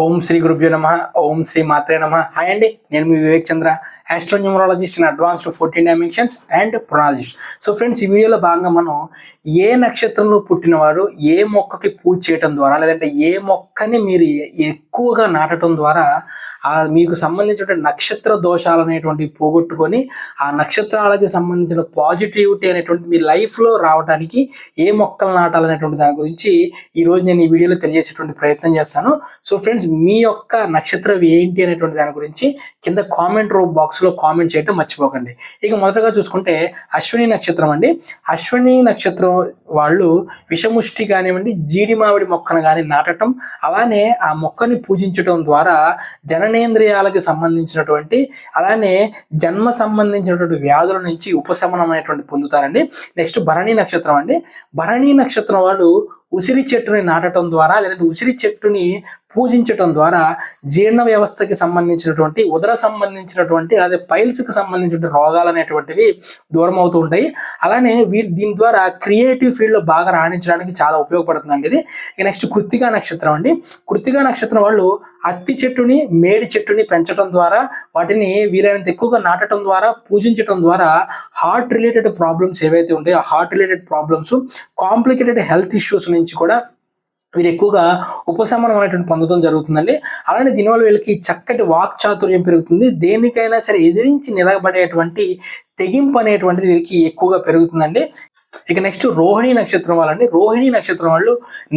ఓం శ్రీ గురుభ్యో నమః. ఓం శ్రీ మాత్రే నమః. హాయ్ అండి, నేను మీ Vivek Chandra, astronumerologist and advanced 14 dimensions and phrenologist. So friends, ఈ వీడియోలో భాగంగా మనం ఏ నక్షత్రంలో పుట్టిన వారు ఏ మొక్కకి పూజ చేయటం ద్వారా, లేదంటే ఏ మొక్కని మీరు ఎక్కువగా నాటడం ద్వారా మీకు సంబంధించిన నక్షత్ర దోషాలు అనేటువంటివి పోగొట్టుకొని ఆ నక్షత్రాలకి సంబంధించిన పాజిటివిటీ అనేటువంటి మీ లైఫ్లో రావడానికి ఏ మొక్కలు నాటాలనేటువంటి దాని గురించి ఈరోజు నేను ఈ వీడియోలో తెలియజేసేటువంటి ప్రయత్నం చేస్తాను. సో ఫ్రెండ్స్, మీ యొక్క నక్షత్రం ఏంటి అనేటువంటి దాని గురించి కింద కామెంట్ బాక్స్లో కామెంట్ చేయటం మర్చిపోకండి. ఇక మొదటగా చూసుకుంటే అశ్విని నక్షత్రం అండి. అశ్విని నక్షత్రం వాళ్ళు విషముష్టి కానివ్వండి, జీడి మామిడి మొక్కను కానీ నాటటం, అలానే ఆ మొక్కని పూజించడం ద్వారా జననేంద్రియాలకి సంబంధించినటువంటి, అలానే జన్మ సంబంధించినటువంటి వ్యాధుల నుంచి ఉపశమనం అనేటువంటి పొందుతారండి. నెక్స్ట్ భరణి నక్షత్రం అండి. భరణి నక్షత్రం వాళ్ళు ఉసిరి చెట్టుని నాటడం ద్వారా, లేదంటే ఉసిరి చెట్టుని పూజించటం ద్వారా జీర్ణ వ్యవస్థకి సంబంధించినటువంటి, ఉదర సంబంధించినటువంటి, అదే పైల్స్కి సంబంధించిన రోగాలు అనేటువంటివి దూరం అవుతూ ఉంటాయి. అలానే దీని ద్వారా క్రియేటివ్ ఫీల్డ్లో బాగా రాణించడానికి చాలా ఉపయోగపడుతుందండి ఇది. నెక్స్ట్ కృత్తికా నక్షత్రం అండి. కృత్తికా నక్షత్రం వాళ్ళు అత్తి చెట్టుని, మేడి చెట్టుని పెంచడం ద్వారా, వాటిని వీలైనంత ఎక్కువగా నాటడం ద్వారా, పూజించడం ద్వారా హార్ట్ రిలేటెడ్ ప్రాబ్లమ్స్ ఏవైతే ఉంటాయో ఆ heart related problems, complicated health issues నుంచి కూడా వీరు ఎక్కువగా ఉపశమనం అనేటువంటి పొందడం జరుగుతుందండి. అలానే దీనివల్ల వీళ్ళకి చక్కటి వాక్ చాతుర్యం పెరుగుతుంది. దేనికైనా సరే ఎదిరించి నిలబడేటువంటి తెగింపు అనేటువంటిది వీరికి ఎక్కువగా పెరుగుతుందండి. ఇక నెక్స్ట్ రోహిణి నక్షత్రం వాళ్ళండి. రోహిణి నక్షత్రం వాళ్ళు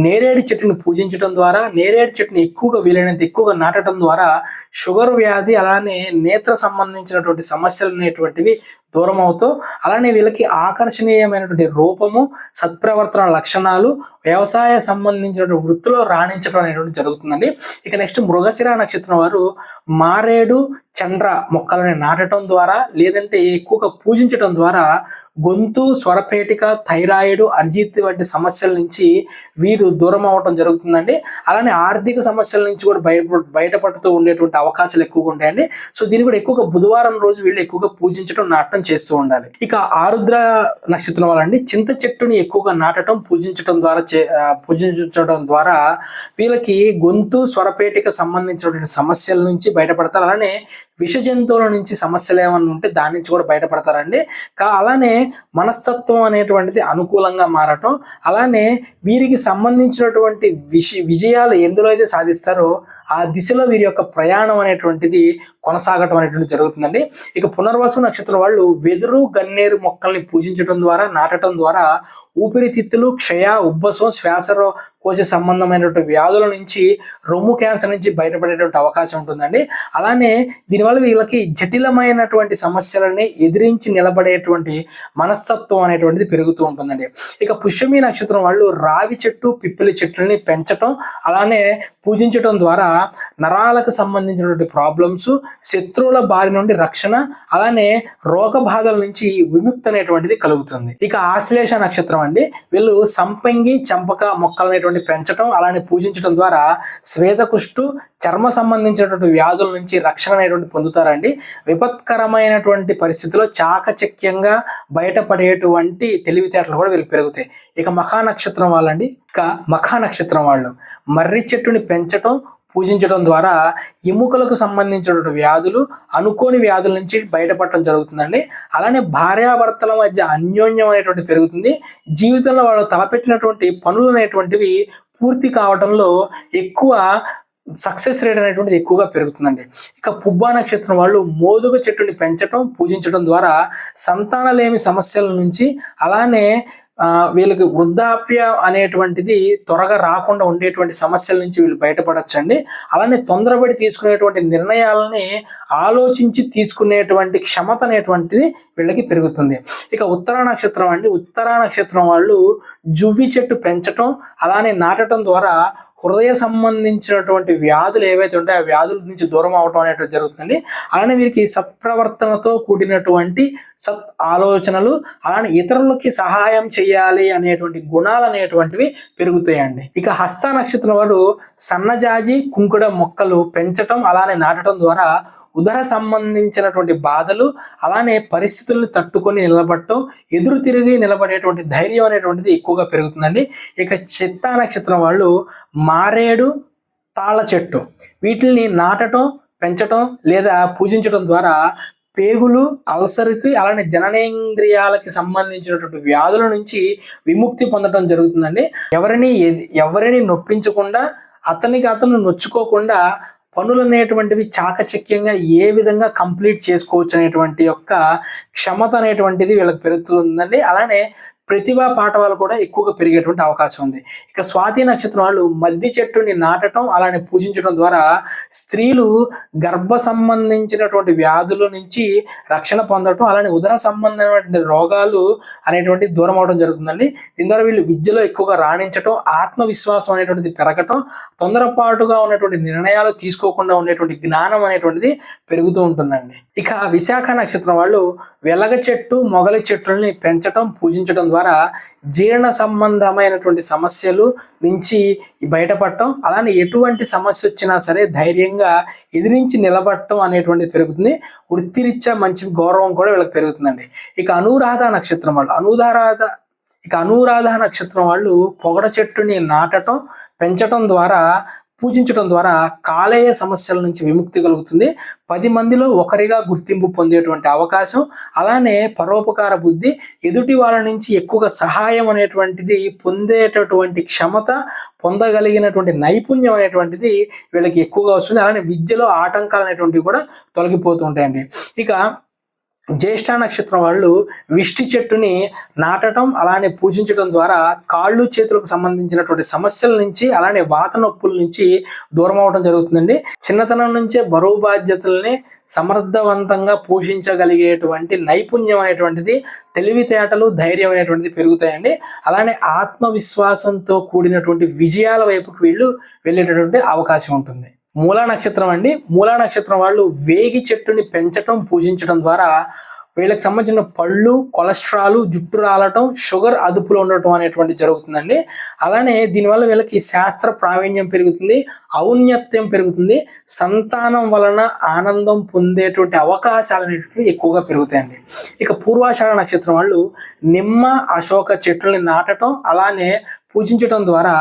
నేరేడు చెట్టుని పూజించడం ద్వారా, నేరేడు చెట్టుని ఎక్కువగా వీలైనంత ఎక్కువగా నాటడం ద్వారా షుగర్ వ్యాధి, అలానే నేత్ర సంబంధించినటువంటి సమస్యలు అనేటువంటివి దూరం అవుతూ, అలానే వీళ్ళకి ఆకర్షణీయమైనటువంటి రూపము, సత్ప్రవర్తన లక్షణాలు, వ్యవసాయ సంబంధించిన వృత్తిలో రాణించడం అనేటువంటి జరుగుతుందండి. ఇక నెక్స్ట్ మృగశిర నక్షత్రం వారు మారేడు, చండ్ర మొక్కలని నాటడం ద్వారా, లేదంటే ఎక్కువగా పూజించడం ద్వారా గొంతు, స్వరపేటిక, థైరాయిడ్, అర్జిత్ వంటి సమస్యల నుంచి వీరు దూరం అవ్వటం జరుగుతుందండి. అలానే ఆర్థిక సమస్యల నుంచి కూడా బయటపడుతూ ఉండేటువంటి అవకాశాలు ఎక్కువగా ఉంటాయండి. సో దీన్ని కూడా ఎక్కువగా బుధవారం రోజు వీళ్ళు ఎక్కువగా పూజించడం, నాటడం చేస్తూ ఉండాలి. ఇక ఆరుద్ర నక్షత్రం వాళ్ళండి. చింత చెట్టుని ఎక్కువగా నాటడం, పూజించడం ద్వారా వీళ్ళకి గొంతు, స్వరపేటిక సంబంధించినటువంటి సమస్యల నుంచి బయటపడతారు. అలానే విష జంతువుల నుంచి సమస్యలు ఏమన్నా ఉంటే దాని నుంచి కూడా బయటపడతారండి. అలానే మనస్తత్వం అనేటువంటిది అనుకూలంగా మారటం, అలానే వీరికి సంబంధించినటువంటి విజయాలు ఎందులో అయితే సాధిస్తారో ఆ దిశలో వీరి యొక్క ప్రయాణం అనేటువంటిది కొనసాగటం అనేటువంటి జరుగుతుందండి. ఇక పునర్వసు నక్షత్రం వాళ్ళు వెదురు, గన్నేరు మొక్కల్ని పూజించడం ద్వారా, నాటడం ద్వారా ఊపిరితిత్తులు, క్షయ, ఉబ్బసం, శ్వాసకోశ సంబంధమైనటువంటి వ్యాధుల నుంచి, రొమ్ము క్యాన్సర్ నుంచి బయటపడేటువంటి అవకాశం ఉంటుందండి. అలానే దీనివల్ల వీళ్ళకి జటిలమైనటువంటి సమస్యలని ఎదిరించి నిలబడేటువంటి మనస్తత్వం అనేటువంటిది పెరుగుతూ ఉంటుందండి. ఇక పుష్యమి నక్షత్రం వాళ్ళు రావి చెట్టు, పిప్పిలి చెట్లని పెంచటం, అలానే పూజించటం ద్వారా నరాలకు సంబంధించినటువంటి ప్రాబ్లమ్స్, శత్రువుల బారి నుండి రక్షణ, అలానే రోగ బాధల నుంచి విముక్తి అనేటువంటిది కలుగుతుంది. ఇక ఆశ్లేష నక్షత్రం అండి. వీళ్ళు సంపంగి, చంపక మొక్కలు అనేటువంటి పెంచడం, అలానే పూజించడం ద్వారా శ్వేతకుష్టు, చర్మ సంబంధించినటువంటి వ్యాధుల నుంచి రక్షణ అనేటువంటి పొందుతారండి. విపత్కరమైనటువంటి పరిస్థితుల్లో చాకచక్యంగా బయటపడేటువంటి తెలివితేటలు కూడా వీరికి పెరుగుతాయి. ఇక మఖా నక్షత్రం వాళ్ళండి. మఖా నక్షత్రం వాళ్ళు మర్రి చెట్టుని పెంచటం, పూజించడం ద్వారా ఎముకలకు సంబంధించినటువంటి వ్యాధులు, అనుకోని వ్యాధుల నుంచి బయటపడటం జరుగుతుందండి. అలానే భార్యాభర్తల మధ్య అన్యోన్యం అనేటువంటి పెరుగుతుంది. జీవితంలో వాళ్ళు తలపెట్టినటువంటి పనులు అనేటువంటివి పూర్తి కావడంలో ఎక్కువ సక్సెస్ రేట్ అనేటువంటిది ఎక్కువగా పెరుగుతుందండి. ఇక పుబ్బా నక్షత్రం వాళ్ళు మోదుగ చెట్టుని పెంచటం, పూజించడం ద్వారా సంతానలేమి సమస్యల నుంచి, అలానే వీళ్ళకి వృద్ధాప్య అనేటువంటిది త్వరగా రాకుండా ఉండేటువంటి సమస్యల నుంచి వీళ్ళు బయటపడచ్చండి. అలానే తొందరపడి తీసుకునేటువంటి నిర్ణయాలని ఆలోచించి తీసుకునేటువంటి క్షమత అనేటువంటిది వీళ్ళకి పెరుగుతుంది. ఇక ఉత్తరా నక్షత్రం అండి. ఉత్తరా నక్షత్రం వాళ్ళు జువ్వి చెట్టు పెంచటం, అలానే నాటడం ద్వారా హృదయ సంబంధించినటువంటి వ్యాధులు ఏవైతే ఉంటాయో ఆ వ్యాధుల నుంచి దూరం అవటం అనేటువంటి జరుగుతుంది. అలానే వీరికి సత్ప్రవర్తనతో కూడినటువంటి సత్ ఆలోచనలు, అలానే ఇతరులకి సహాయం చేయాలి అనేటువంటి గుణాలు అనేటువంటివి పెరుగుతాయండి. ఇక హస్త నక్షత్రం వారు సన్నజాజి, కుంకుడ మొక్కలు పెంచటం, అలానే నాటడం ద్వారా ఉదర సంబంధించినటువంటి బాధలు, అలానే పరిస్థితులను తట్టుకొని నిలబడటం, ఎదురు తిరిగి నిలబడేటువంటి ధైర్యం అనేటువంటిది ఎక్కువగా పెరుగుతుందండి. ఇక చిత్తా నక్షత్రం వాళ్ళు మారేడు, తాళ్ళ చెట్టు, వీటిని నాటడం, పెంచటం లేదా పూజించడం ద్వారా పేగులు, అల్సర్కి అలానే జననేంద్రియాలకి సంబంధించినటువంటి వ్యాధుల నుంచి విముక్తి పొందడం జరుగుతుందండి. ఎవరిని నొప్పించకుండా, అతను నొచ్చుకోకుండా పనులు అనేటువంటివి చాకచక్యంగా ఏ విధంగా కంప్లీట్ చేసుకోవచ్చు అనేటువంటి యొక్క క్షమత అనేటువంటిది వీళ్ళకి పెరుగుతుందండి. అలానే ప్రతిభా పాఠవాలు కూడా ఎక్కువగా పెరిగేటువంటి అవకాశం ఉంది. ఇక స్వాతి నక్షత్రం వాళ్ళు మద్ది చెట్టుని నాటడం అలానే పూజించడం ద్వారా స్త్రీలు గర్భ సంబంధించినటువంటి వ్యాధుల నుంచి రక్షణ పొందడం, అలానే ఉదర సంబంధమైనటువంటి రోగాలు అనేటువంటి దూరం అవడం జరుగుతుందండి. దీని ద్వారా వీళ్ళు విద్యలో ఎక్కువగా రాణించడం, ఆత్మవిశ్వాసం అనేటువంటిది పెరగటం, తొందరపాటుగా ఉన్నటువంటి నిర్ణయాలు తీసుకోకుండా ఉండేటువంటి జ్ఞానం అనేటువంటిది పెరుగుతూ ఉంటుందండి. ఇక విశాఖ నక్షత్రం వాళ్ళు వెలగ చెట్టు, మొగలి చెట్లని పెంచటం, పూజించడం ద్వారా జీర్ణ సంబంధమైనటువంటి సమస్యలు నుంచి బయటపడటం, అలానే ఎటువంటి సమస్య వచ్చినా సరే ధైర్యంగా ఎదిరించి నిలబడటం అనేటువంటిది పెరుగుతుంది. వృత్తిరీత్యా మంచి గౌరవం కూడా వీళ్ళకి పెరుగుతుందండి. ఇక అనురాధ నక్షత్రం వాళ్ళు అనురాధ నక్షత్రం వాళ్ళు పొగడ చెట్టుని నాటటం, పెంచటం ద్వారా, పూజించడం ద్వారా కాలేయ సమస్యల నుంచి విముక్తి కలుగుతుంది. 10 మందిలో ఒకరిగా గుర్తింపు పొందేటువంటి అవకాశం, అలానే పరోపకార బుద్ధి, ఎదుటి వాళ్ళ నుంచి ఎక్కువగా సహాయం అనేటువంటిది పొందేటటువంటి క్షమత, పొందగలిగినటువంటి నైపుణ్యం అనేటువంటిది వీళ్ళకి ఎక్కువగా వస్తుంది. అలానే విద్యలో ఆటంకాలు అనేటువంటివి కూడా తొలగిపోతూ ఉంటాయండి. ఇక జ్యేష్ఠ నక్షత్రం వాళ్ళు విష్టి చెట్టుని నాటడం అలానే పూజించడం ద్వారా కాళ్ళు చేతులకు సంబంధించినటువంటి సమస్యల నుంచి, అలానే వాత నొప్పుల నుంచి దూరం అవడం జరుగుతుందండి. చిన్నతనం నుంచే బరువు బాధ్యతల్ని సమర్థవంతంగా పోషించగలిగేటువంటి నైపుణ్యం అనేటువంటిది, తెలివితేటలు, ధైర్యం అనేటువంటిది పెరుగుతాయండి. అలానే ఆత్మవిశ్వాసంతో కూడినటువంటి విజయాల వైపుకు వీళ్ళు వెళ్ళేటటువంటి అవకాశం ఉంటుంది. మూలా నక్షత్రం అండి, మూలా నక్షత్రం వాళ్ళు వేగి చెట్టుని పెంచటం, పూజించడం ద్వారా వీళ్ళకి సంబంధించిన పళ్ళు, కొలెస్ట్రాల్, జుట్టు రాలటం, షుగర్ అదుపులో ఉండటం అనేటువంటి జరుగుతుందండి. అలానే దీనివల్ల వీళ్ళకి శాస్త్ర ప్రావీణ్యం పెరుగుతుంది, ఔన్నత్యం పెరుగుతుంది, సంతానం వలన ఆనందం పొందేటువంటి అవకాశాలు అనేటువంటివి ఎక్కువగా పెరుగుతాయండి. ఇక పూర్వాషాఢ నక్షత్రం వాళ్ళు నిమ్మ, అశోక చెట్లని నాటటం అలానే పూజించడం ద్వారా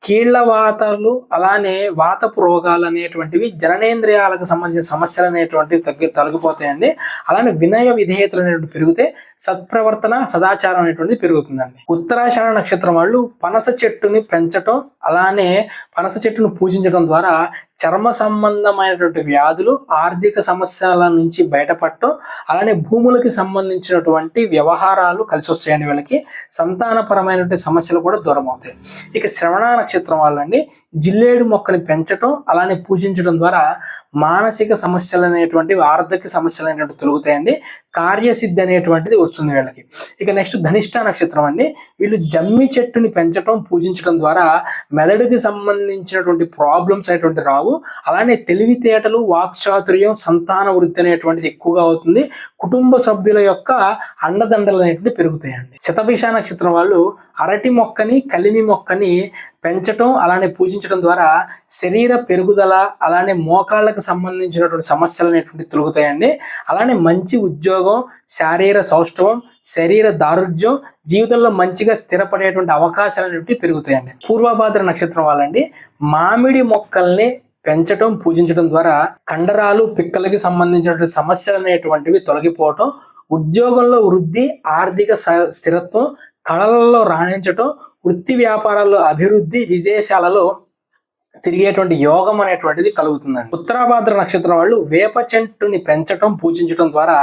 కీళ్ల వాతాలు, అలానే వాతపు రోగాలు అనేటువంటివి, జననేంద్రియాలకు సంబంధించిన సమస్యలు అనేటువంటివి తొలగిపోతాయండి. అలానే వినయ విధేయతలు అనేటువంటి పెరిగితే సత్ప్రవర్తన, సదాచారం అనేటువంటిది పెరుగుతుందండి. ఉత్తరాషాఢ నక్షత్రం వాళ్ళు పనస చెట్టుని పెంచటం, అలానే పనస చెట్టును పూజించడం ద్వారా చర్మ సంబంధమైనటువంటి వ్యాధులు, ఆర్థిక సమస్యల నుంచి బయటపడటం, అలానే భూములకి సంబంధించినటువంటి వ్యవహారాలు కలిసి వస్తాయండి. వీళ్ళకి సంతానపరమైనటువంటి సమస్యలు కూడా దూరం అవుతాయి. ఇక శ్రవణ నక్షత్రం వాళ్ళండి జిల్లేడు మొక్కని పెంచటం అలానే పూజించడం ద్వారా మానసిక సమస్యలు అనేటువంటి, ఆర్థిక సమస్యలు అనేటువంటి తొలుగుతాయండి. కార్యసిద్ధి అనేటువంటిది వస్తుంది వీళ్ళకి. ఇక నెక్స్ట్ ధనిష్ట నక్షత్రం అండి, వీళ్ళు జమ్మి చెట్టుని పెంచటం, పూజించడం ద్వారా మెదడుకి సంబంధించినటువంటి ప్రాబ్లమ్స్ అనేటువంటి రావు, అలానే తెలివితేటలు, వాక్చాతుర్యం, సంతాన వృద్ధి అనేటువంటిది ఎక్కువగా అవుతుంది. కుటుంబ సభ్యుల యొక్క అండదండలు అనేటువంటి పెరుగుతాయండి. శతభిష నక్షత్రం వాళ్ళు అరటి మొక్కని, కలిమి మొక్కని పెంచటం అలానే పూజించడం ద్వారా శరీర పెరుగుదల, అలానే మోకాళ్ళకు సంబంధించినటువంటి సమస్యలు అనేటువంటి తొలుగుతాయండి. అలానే మంచి ఉద్యోగం, శారీర సౌష్ఠవం, శరీర దారుఢ్యం, జీవితంలో మంచిగా స్థిరపడేటువంటి అవకాశాలు అనేవి పెరుగుతాయండి. పూర్వభాద్ర నక్షత్రం వాళ్ళండి మామిడి మొక్కల్ని పెంచటం, పూజించడం ద్వారా కండరాలు, పిక్కలకి సంబంధించినటువంటి సమస్యలు అనేటువంటివి తొలగిపోవటం, ఉద్యోగంలో వృద్ధి, ఆర్థిక స్థిరత్వం, కళలలో రాణించటం, వృత్తి వ్యాపారాల్లో అభివృద్ధి, విదేశాలలో తిరిగేటువంటి యోగం అనేటువంటిది కలుగుతుందండి. ఉత్తరాభాద్ర నక్షత్రం వాళ్ళు వేప చెట్టుని పెంచటం, పూజించడం ద్వారా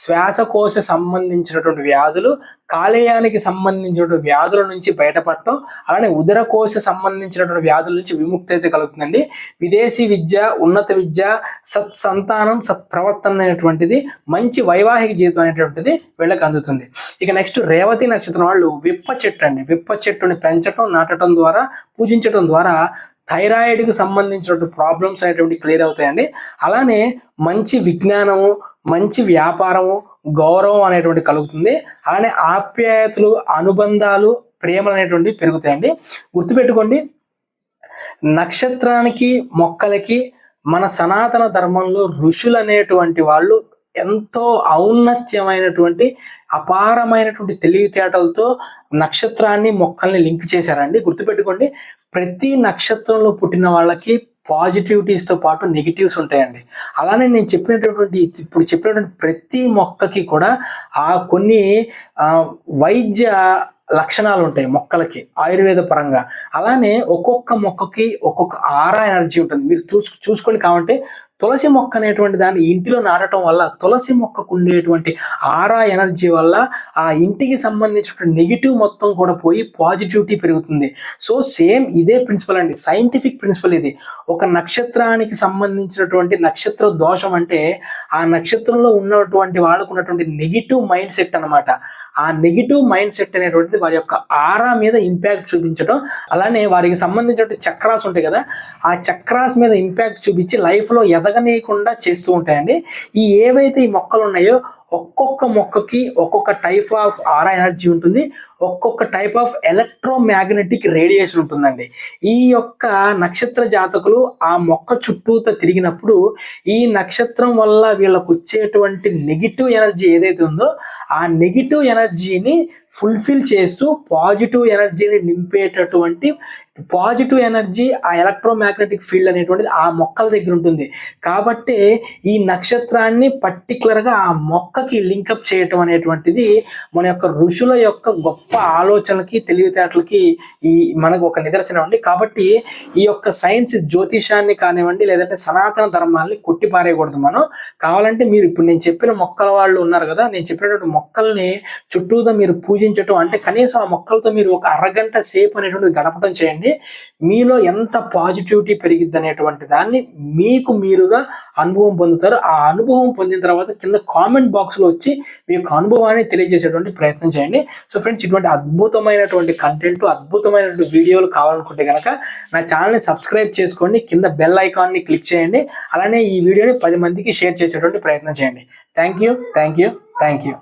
శ్వాసకోశ సంబంధించినటువంటి వ్యాధులు, కాలేయానికి సంబంధించినటువంటి వ్యాధుల నుంచి బయటపడటం, అలానే ఉదరకోశ సంబంధించినటువంటి వ్యాధుల నుంచి విముక్తి అయితే కలుగుతుందండి. విదేశీ విద్య, ఉన్నత విద్య, సత్సంతానం, సత్ప్రవర్తన అనేటువంటిది, మంచి వైవాహిక జీవితం అనేటువంటిది వీళ్ళకి అందుతుంది. ఇక నెక్స్ట్ రేవతి నక్షత్రం వాళ్ళు విప్ప చెట్టు అండి, విప్ప చెట్టుని పెంచటం, నాటడం ద్వారా, పూజించడం ద్వారా థైరాయిడ్కి సంబంధించినటువంటి ప్రాబ్లమ్స్ అనేటువంటి క్లియర్ అవుతాయండి. అలానే మంచి విజ్ఞానము, మంచి వ్యాపారము, గౌరవం అనేటువంటి కలుగుతుంది. అలానే ఆప్యాయతలు, అనుబంధాలు, ప్రేమలు అనేటువంటివి పెరుగుతాయండి. గుర్తుపెట్టుకోండి, నక్షత్రానికి, మొక్కలకి మన సనాతన ధర్మంలో ఋషులు అనేటువంటి వాళ్ళు ఎంతో ఔన్నత్యమైనటువంటి, అపారమైనటువంటి తెలివితేటలతో నక్షత్రాన్ని, మొక్కల్ని లింక్ చేశారండి. గుర్తుపెట్టుకోండి, ప్రతి నక్షత్రంలో పుట్టిన వాళ్ళకి పాజిటివిటీస్తో పాటు నెగిటివ్స్ ఉంటాయండి. అలానే నేను ఇప్పుడు చెప్పినటువంటి ప్రతి మొక్కకి కూడా కొన్ని వైద్య లక్షణాలు ఉంటాయి మొక్కలకి ఆయుర్వేద పరంగా. అలానే ఒక్కొక్క మొక్కకి ఒక్కొక్క ఆరా ఎనర్జీ ఉంటుంది. మీరు చూసుకొని కావంటే తులసి మొక్క అనేటువంటి దాన్ని ఇంటిలో నాటడం వల్ల తులసి మొక్కకు ఉండేటువంటి ఆరా ఎనర్జీ వల్ల ఆ ఇంటికి సంబంధించిన నెగిటివ్ మొత్తం కూడా పోయి పాజిటివిటీ పెరుగుతుంది. సో సేమ్ ఇదే ప్రిన్సిపల్ అండి, సైంటిఫిక్ ప్రిన్సిపల్ ఇది. ఒక నక్షత్రానికి సంబంధించినటువంటి నక్షత్ర దోషం అంటే ఆ నక్షత్రంలో ఉన్నటువంటి వాళ్ళకు ఉన్నటువంటి నెగిటివ్ మైండ్ సెట్ అనమాట. ఆ నెగిటివ్ మైండ్ సెట్ అనేటువంటిది వారి యొక్క ఆరా మీద ఇంపాక్ట్ చూపించడం, అలానే వారికి సంబంధించిన చక్రాస్ ఉంటాయి కదా, ఆ చక్రాస్ మీద ఇంపాక్ట్ చూపించి లైఫ్లో ఎదగనీయకుండా చేస్తూ ఉంటాయండి. ఏవైతే ఈ మొక్కలు ఉన్నాయో ఒక్కొక్క మొక్కకి ఒక్కొక్క టైప్ ఆఫ్ ఆరా ఎనర్జీ ఉంటుంది, ఒక్కొక్క టైప్ ఆఫ్ ఎలక్ట్రోమాగ్నెటిక్ రేడియేషన్ ఉంటుందండి. ఈ యొక్క నక్షత్ర జాతకులు ఆ మొక్క చుట్టూతో తిరిగినప్పుడు ఈ నక్షత్రం వల్ల వీళ్ళకు వచ్చేటువంటి నెగిటివ్ ఎనర్జీ ఏదైతే ఉందో ఆ నెగిటివ్ ఎనర్జీని ఫుల్ఫిల్ చేస్తూ పాజిటివ్ ఎనర్జీని నింపేటటువంటి పాజిటివ్ ఎనర్జీ ఆ ఎలక్ట్రోమాగ్నెటిక్ ఫీల్డ్ అనేటువంటిది ఆ మొక్కల దగ్గర ఉంటుంది. కాబట్టి ఈ నక్షత్రాన్ని పర్టికులర్గా ఆ మొక్కకి లింకప్ చేయటం అనేటువంటిది మన యొక్క ఋషుల యొక్క గొప్ప ఆలోచనలకి తెలివితేటలకి మనకు ఒక నిదర్శనం అండి. కాబట్టి ఈ యొక్క సైన్స్ జ్యోతిషాన్ని కానివ్వండి లేదంటే సనాతన ధర్మాన్ని కొట్టిపారేయకూడదు. మనం కావాలంటే మీరు ఇప్పుడు నేను చెప్పిన మొక్కల వాళ్ళు ఉన్నారు కదా, నేను చెప్పినటువంటి మొక్కల్ని చుట్టూతో మీరు పూజించటం అంటే కనీసం ఆ మొక్కలతో మీరు ఒక అరగంట సేపు అనేటువంటిది గడపడం చేయండి. మీలో ఎంత పాజిటివిటీ పెరిగిద్ది అనేటువంటి దాన్ని మీకు మీరుగా అనుభవం పొందుతారు. ఆ అనుభవం పొందిన తర్వాత కింద కామెంట్ బాక్స్ లో వచ్చి మీ యొక్క అనుభవాన్ని తెలియజేసేటువంటి ప్రయత్నం చేయండి. సో ఫ్రెండ్స్, ఇటువంటి అద్భుతమైనటువంటి కంటెంట్, అద్భుతమైనటువంటి వీడియోలు కావాలనుకుంటే కనుక నా ఛానల్ని సబ్స్క్రైబ్ చేసుకోండి, కింద బెల్ ఐకాన్ని క్లిక్ చేయండి, అలానే ఈ వీడియోని 10 మందికి షేర్ చేసేటువంటి ప్రయత్నం చేయండి. Thank you.